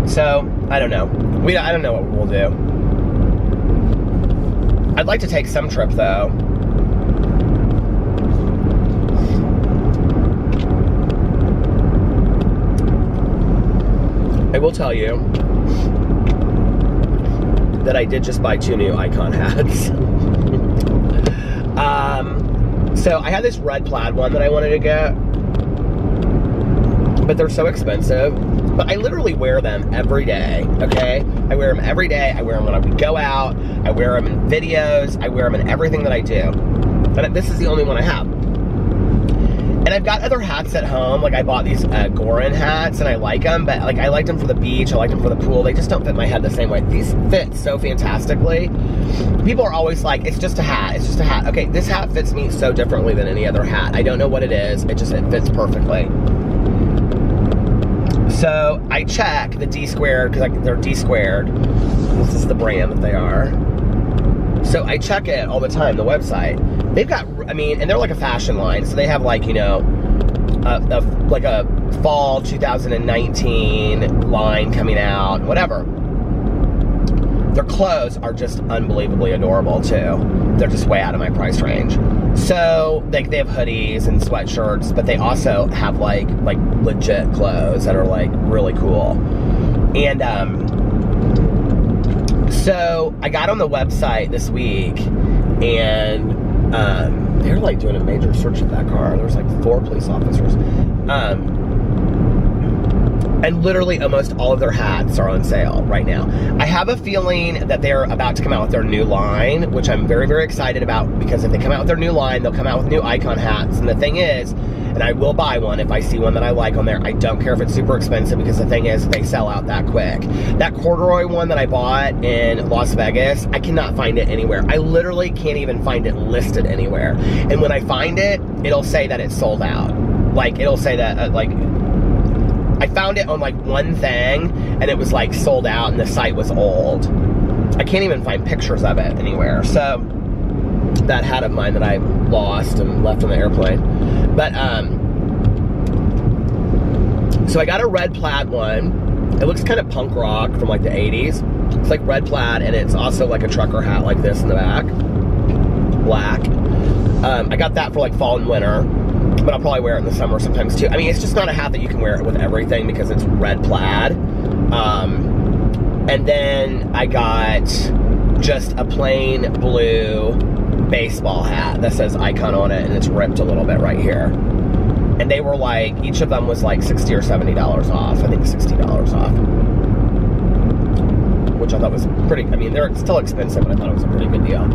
A: So, I don't know. I don't know what we'll do. I'd like to take some trip though. I will tell you that I did just buy 2 new Icon hats. So I had this red plaid one that I wanted to get, but they're so expensive. But I literally wear them every day, okay? I wear them every day. I wear them when I go out. I wear them in videos. I wear them in everything that I do. And this is the only one I have. And I've got other hats at home. Like, I bought these Goran hats, and I like them, but like I liked them for the beach. I liked them for the pool. They just don't fit my head the same way. These fit so fantastically. People are always like, it's just a hat. It's just a hat. Okay, this hat fits me so differently than any other hat. I don't know what it is. It fits perfectly. So I check the D squared, because they're D squared. This is the brand that they are. So I check it all the time, the website. They've got, I mean, and they're like a fashion line. So they have like, you know, like a fall 2019 line coming out, whatever. Their clothes are just unbelievably adorable too. They're just way out of my price range. So they have hoodies and sweatshirts, but they also have like legit clothes that are like really cool. And so I got on the website this week, and they're like doing a major search of that car. There was like 4 police officers. And literally almost all of their hats are on sale right now. I have a feeling that they're about to come out with their new line, which I'm very, very excited about, because if they come out with their new line, they'll come out with new Icon hats. And the thing is, and I will buy one if I see one that I like on there. I don't care if it's super expensive, because the thing is, they sell out that quick. That corduroy one that I bought in Las Vegas, I cannot find it anywhere. I literally can't even find it listed anywhere. And when I find it, it'll say that it's sold out. Like, it'll say that, like, I found it on like one thing, and it was like sold out, and the site was old. I can't even find pictures of it anywhere. So that hat of mine that I lost and left on the airplane. But so I got a red plaid one. It looks kind of punk rock from like the 80s. It's like red plaid, and it's also like a trucker hat like this in the back, black. I got that for like fall and winter, but I'll probably wear it in the summer sometimes too. I mean, it's just not a hat that you can wear with everything, because it's red plaid. And then I got just a plain blue baseball hat that says Icon on it, and it's ripped a little bit right here. And they were like, each of them was like $60 or $70 off. I think $60 off. Which I thought was pretty, I mean, they're still expensive, but I thought it was a pretty good deal.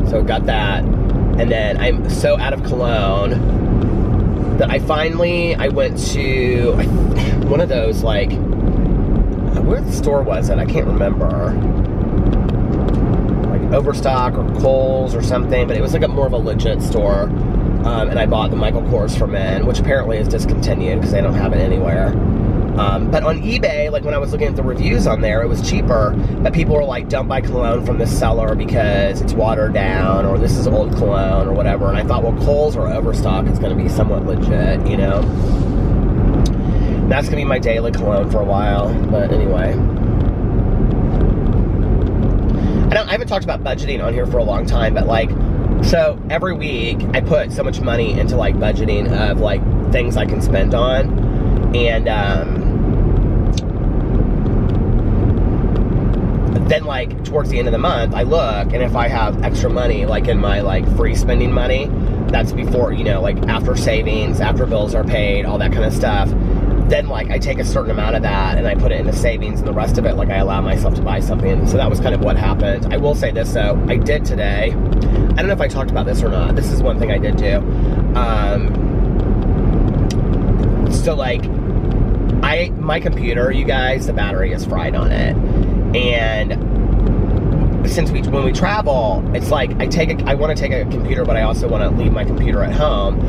A: So got that. And then I'm so out of cologne that I went to one of those, like, where the store was it? I can't remember. Like Overstock or Kohl's or something, but it was like a more of a legit store. And I bought the Michael Kors for Men, which apparently is discontinued because they don't have it anywhere. But on eBay, like when I was looking at the reviews on there, it was cheaper. But people were like, don't buy cologne from this seller because it's watered down, or this is old cologne, or whatever. And I thought, well, Kohl's or Overstock is going to be somewhat legit, you know? And that's going to be my daily cologne for a while. But anyway. I haven't talked about budgeting on here for a long time, but like, so every week I put so much money into like budgeting of like things I can spend on. And then like towards the end of the month, I look, and if I have extra money, like in my like free spending money, that's before, you know, like after savings, after bills are paid, all that kind of stuff, then like I take a certain amount of that and I put it into savings, and the rest of it, like I allow myself to buy something. So that was kind of what happened. I will say this though, I did today, I don't know if I talked about this or not, this is one thing I did do. So like, my computer, you guys, the battery is fried on it. And since when we travel, it's like I want to take a computer, but I also want to leave my computer at home.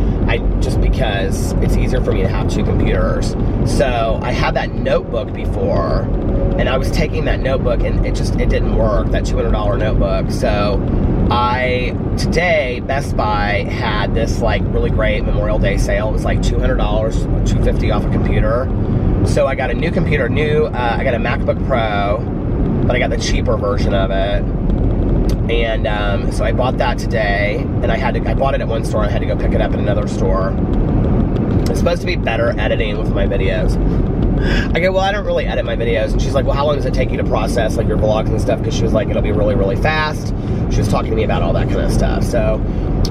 A: Just because it's easier for me to have two computers. So I had that notebook before, and I was taking that notebook, and it didn't work, that $200 notebook. So today, Best Buy had this like really great Memorial Day sale. It was like $200, $250 off a computer. So I got a new computer, I got a MacBook Pro, but I got the cheaper version of it. And so I bought that today, and I bought it at one store, and I had to go pick it up at another store. It's supposed to be better editing with my videos. I go, well, I don't really edit my videos. And she's like, well, how long does it take you to process like your vlogs and stuff? Because she was like, it'll be really, really fast. She was talking to me about all that kind of stuff. So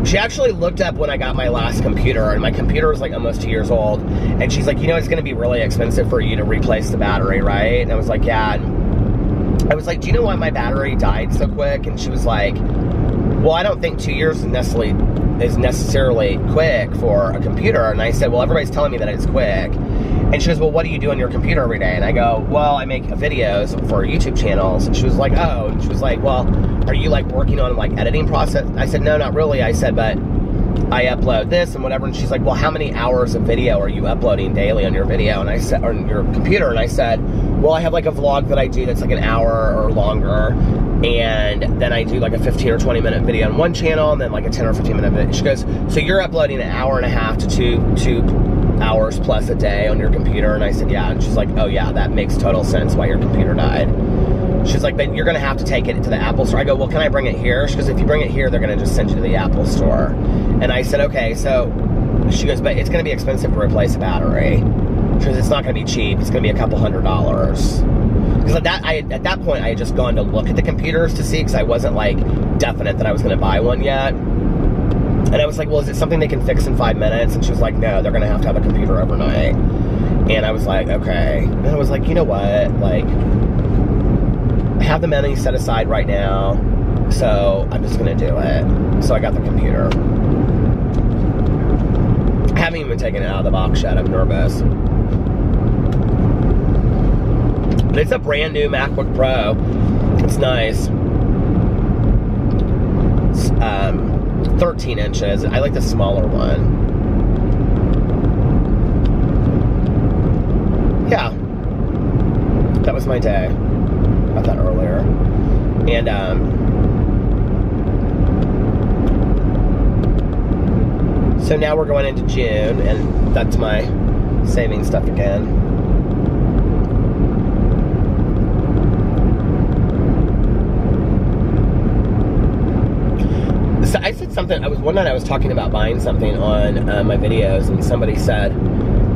A: she actually looked up when I got my last computer, and my computer was like almost 2 years old. And she's like, you know, it's going to be really expensive for you to replace the battery, right? And I was like, yeah. And I was like, do you know why my battery died so quick? And she was like, well, I don't think 2 years is necessarily quick for a computer. And I said, well, everybody's telling me that it's quick. And she goes, well, what do you do on your computer every day? And I go, well, I make videos for YouTube channels. And she was like, oh. And she was like, well, are you like working on like editing process? I said, no, not really. I said, but I upload this and whatever. And she's like, well, how many hours of video are you uploading daily on your video? And I said, on your computer? And I said, well, I have like a vlog that I do that's like an hour or longer. And then I do like a 15 or 20 minute video on one channel, and then like a 10 or 15 minute video. She goes, so you're uploading an hour and a half to two hours plus a day on your computer? And I said, yeah. And she's like, oh yeah, that makes total sense why your computer died. She's like, but you're gonna have to take it to the Apple store. I go, well, can I bring it here? She goes, if you bring it here, they're gonna just send you to the Apple store. And I said, okay. So she goes, but it's gonna be expensive to replace a battery. She goes, it's not gonna be cheap. It's gonna be a couple $100s. Because at that point, I had just gone to look at the computers to see, because I wasn't like definite that I was gonna buy one yet. And I was like, well, is it something they can fix in 5 minutes? And she was like, no, they're gonna have to have a computer overnight. And I was like, okay. And I was like, you know what? Like, I have the money set aside right now, so I'm just gonna do it. So I got the computer. haven't even taken it out of the box yet. I'm nervous. But it's a brand new MacBook Pro. It's nice. It's 13 inches. I like the smaller one. Yeah. That was my day. Got that earlier. And so now we're going into June, and that's my saving stuff again. So I said something, one night I was talking about buying something on my videos, and somebody said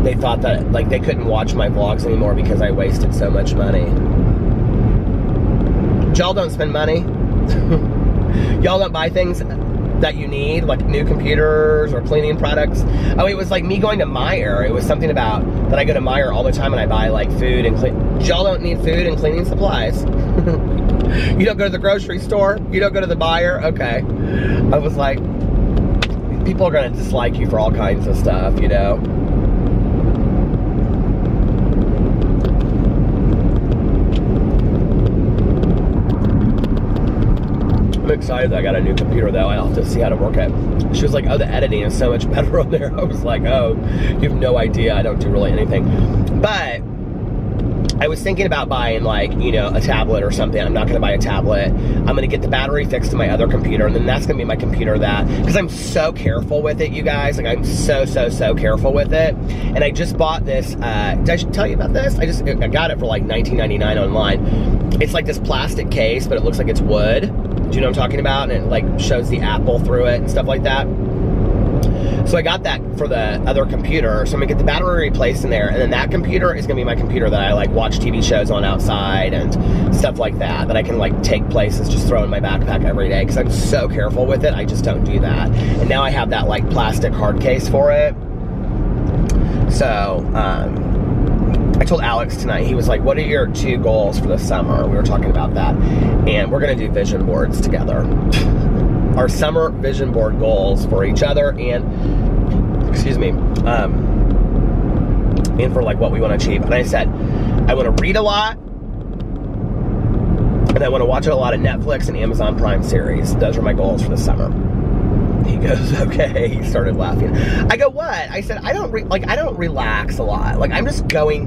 A: they thought that like they couldn't watch my vlogs anymore because I wasted so much money. Y'all don't spend money. Y'all don't buy things that you need, like new computers or cleaning products. Oh, it was like me going to Meijer. It was something about that I go to Meijer all the time and I buy like food and clean. Y'all don't need food and cleaning supplies. You don't go to the grocery store. You don't go to the buyer. Okay. I was like, people are gonna dislike you for all kinds of stuff, you know. I'm excited that I got a new computer though. I'll have to see how to work it. She was like, oh, the editing is so much better on there. I was like, oh, you have no idea. I don't do really anything. But I was thinking about buying like, you know, a tablet or something. I'm not going to buy a tablet. I'm going to get the battery fixed to my other computer, and then that's going to be my computer that, because I'm so careful with it, you guys. Like I'm so careful with it. And I just bought this, did I tell you about this? I got it for like $19.99 online. It's like this plastic case, but it looks like it's wood. Do you know what I'm talking about? And it like shows the Apple through it and stuff like that. So I got that for the other computer. So I'm gonna get the battery replaced in there, and then that computer is gonna be my computer that I like watch TV shows on outside and stuff like that, that I can like take places, just throw in my backpack every day, because I'm so careful with it. I just don't do that. And now I have that like plastic hard case for it. So I told Alex tonight, he was like, what are your 2 goals for the summer? We were talking about that. And we're going to do vision boards together. Our summer vision board goals for each other and, excuse me, and for like what we want to achieve. And I said, I want to read a lot. And I want to watch a lot of Netflix and Amazon Prime series. Those are my goals for the summer. He goes, okay. He started laughing. I go, what? I said, I don't relax a lot. Like I'm just going.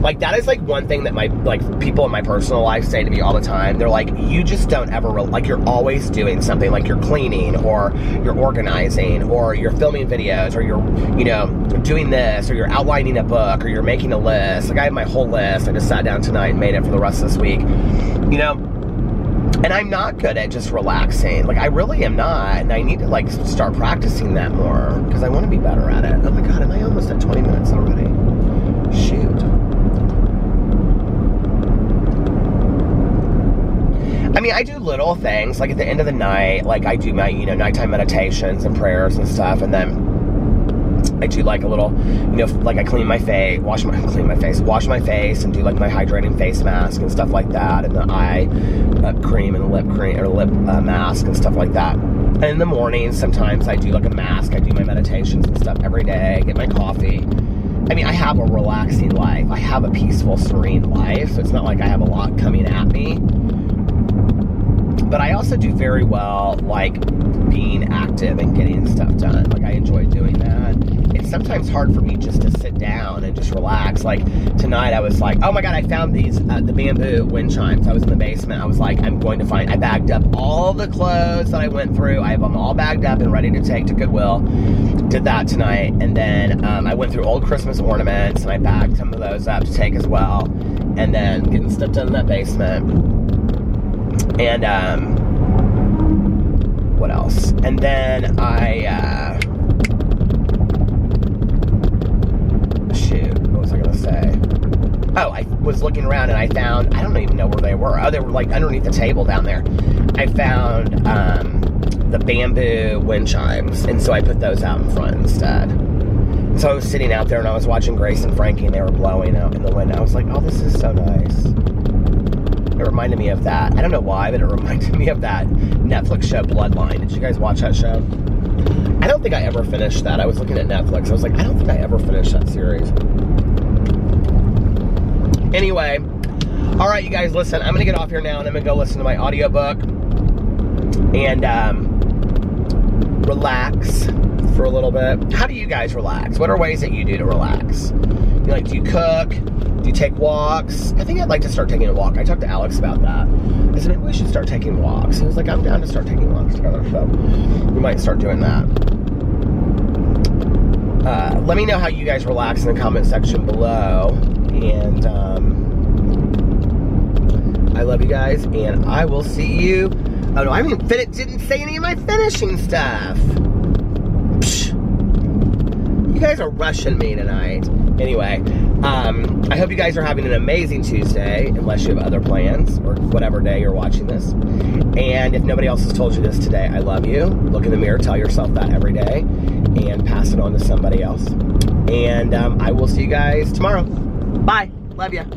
A: Like that is like one thing that my like people in my personal life say to me all the time. They're like, you just don't ever like you're always doing something, like you're cleaning or you're organizing or you're filming videos or you're, you know, doing this or you're outlining a book or you're making a list. Like I have my whole list. I just sat down tonight and made it for the rest of this week. You know, and I'm not good at just relaxing. Like, I really am not. And I need to, like, start practicing that more. Because I want to be better at it. Oh, my God. Am I almost at 20 minutes already? Shoot. I mean, I do little things. Like, at the end of the night, like, I do my, you know, nighttime meditations and prayers and stuff. And then I do, like, a little, you know, like, I clean my face, wash my face and do, like, my hydrating face mask and stuff like that. And the eye cream and lip cream, or lip mask and stuff like that. And in the morning, sometimes I do, like, a mask. I do my meditations and stuff every day. I get my coffee. I mean, I have a relaxing life. I have a peaceful, serene life. So it's not like I have a lot coming at me. But I also do very well, like, being active and getting stuff done. Like, I enjoy doing that. It's sometimes hard for me just to sit down and just relax. Like, tonight I was like, oh my God, I found these, the bamboo wind chimes. I was in the basement. I was like, I bagged up all the clothes that I went through. I have them all bagged up and ready to take to Goodwill. Did that tonight. And then I went through old Christmas ornaments and I bagged some of those up to take as well. And then getting stuff done in that basement. And, what else? And then shoot, what was I gonna say? Oh, I was looking around and I found, I don't even know where they were. Oh, they were like underneath the table down there. I found the bamboo wind chimes, and so I put those out in front instead. So I was sitting out there and I was watching Grace and Frankie and they were blowing out in the window. I was like, oh, this is so nice. It reminded me of that. I don't know why, but it reminded me of that Netflix show Bloodline. Did you guys watch that show? I don't think I ever finished that. I was looking at Netflix. I was like, I don't think I ever finished that series. Anyway, all right, you guys, listen. I'm going to get off here now, and I'm going to go listen to my audiobook and relax for a little bit. How do you guys relax? What are ways that you do to relax? Do you cook? Do you take walks? I think I'd like to start taking a walk. I talked to Alex about that. I said, maybe we should start taking walks. He was like, I'm down to start taking walks together, so we might start doing that. Let me know how you guys relax in the comment section below. And I love you guys, and I will see you. Oh no, I didn't say any of my finishing stuff. Psh. You guys are rushing me tonight. Anyway, I hope you guys are having an amazing Tuesday, unless you have other plans, or whatever day you're watching this. And if nobody else has told you this today, I love you. Look in the mirror, tell yourself that every day, and pass it on to somebody else. And I will see you guys tomorrow. Bye. Love ya.